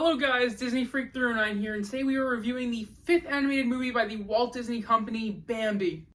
Hello guys, Disney Freak 309 here, and today we are reviewing the 5th animated movie by the Walt Disney Company, Bambi.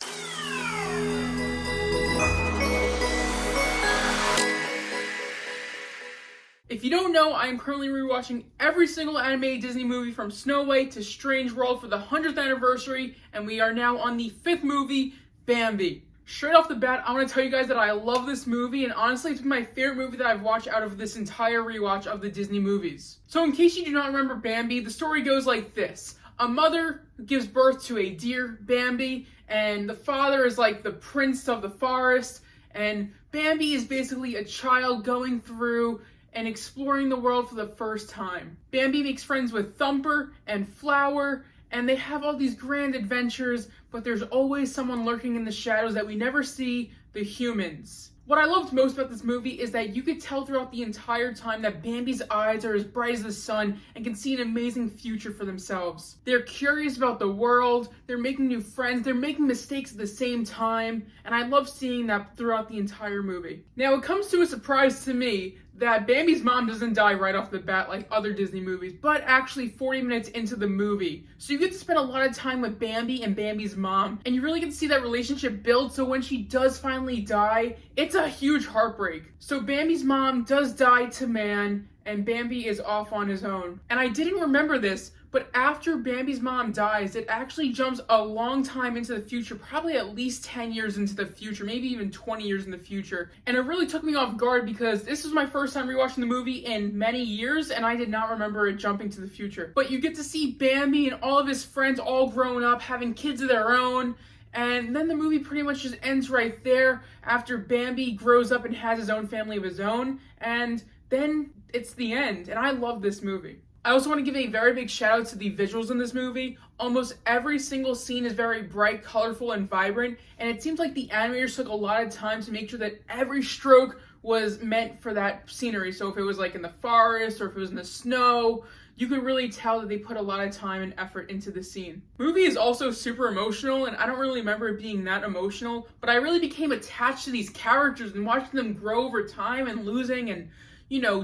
If you don't know, I am currently rewatching every single animated Disney movie from Snow White to Strange World for the 100th anniversary, and we are now on the 5th movie, Bambi. Straight off the bat, I want to tell you guys that I love this movie, and honestly, it's my favorite movie that I've watched out of this entire rewatch of the Disney movies. So in case you do not remember Bambi, the story goes like this. A mother gives birth to a deer, Bambi, and the father is like the prince of the forest, and Bambi is basically a child going through and exploring the world for the first time. Bambi makes friends with Thumper and Flower, and they have all these grand adventures, but there's always someone lurking in the shadows that we never see, the humans. What I loved most about this movie is that you could tell throughout the entire time that Bambi's eyes are as bright as the sun and can see an amazing future for themselves. They're curious about the world, they're making new friends, they're making mistakes at the same time, and I love seeing that throughout the entire movie. Now, it comes to a surprise to me that Bambi's mom doesn't die right off the bat like other Disney movies, but actually 40 minutes into the movie. So you get to spend a lot of time with Bambi and Bambi's mom, and you really get to see that relationship build, so when she does finally die, it's a huge heartbreak. So Bambi's mom does die to man, and Bambi is off on his own. And I didn't remember this, but after Bambi's mom dies, it actually jumps a long time into the future, probably at least 10 years into the future, maybe even 20 years in the future. And it really took me off guard because this was my first time rewatching the movie in many years, and I did not remember it jumping to the future. But you get to see Bambi and all of his friends all grown up, having kids of their own, and then the movie pretty much just ends right there after Bambi grows up and has his own family of his own, and then it's the end, and I love this movie. I also want to give a very big shout out to the visuals in this movie. Almost every single scene is very bright, colorful, and vibrant, and it seems like the animators took a lot of time to make sure that every stroke was meant for that scenery. So if it was like in the forest or if it was in the snow, you could really tell that they put a lot of time and effort into the scene. The movie is also super emotional, and I don't really remember it being that emotional, but I really became attached to these characters and watching them grow over time and losing and,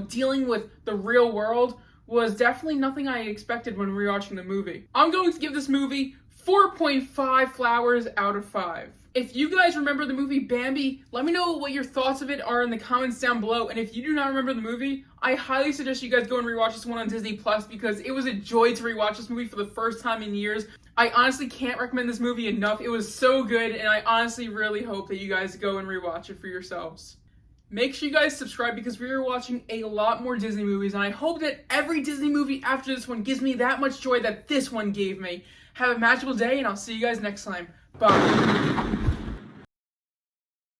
dealing with the real world was definitely nothing I expected when rewatching the movie. I'm going to give this movie 4.5 flowers out of 5. If you guys remember the movie Bambi, let me know what your thoughts of it are in the comments down below. And if you do not remember the movie, I highly suggest you guys go and rewatch this one on Disney Plus because it was a joy to rewatch this movie for the first time in years. I honestly can't recommend this movie enough. It was so good, and I honestly really hope that you guys go and rewatch it for yourselves. Make sure you guys subscribe because we are watching a lot more Disney movies, and I hope that every Disney movie after this one gives me that much joy that this one gave me. Have a magical day, and I'll see you guys next time. Bye.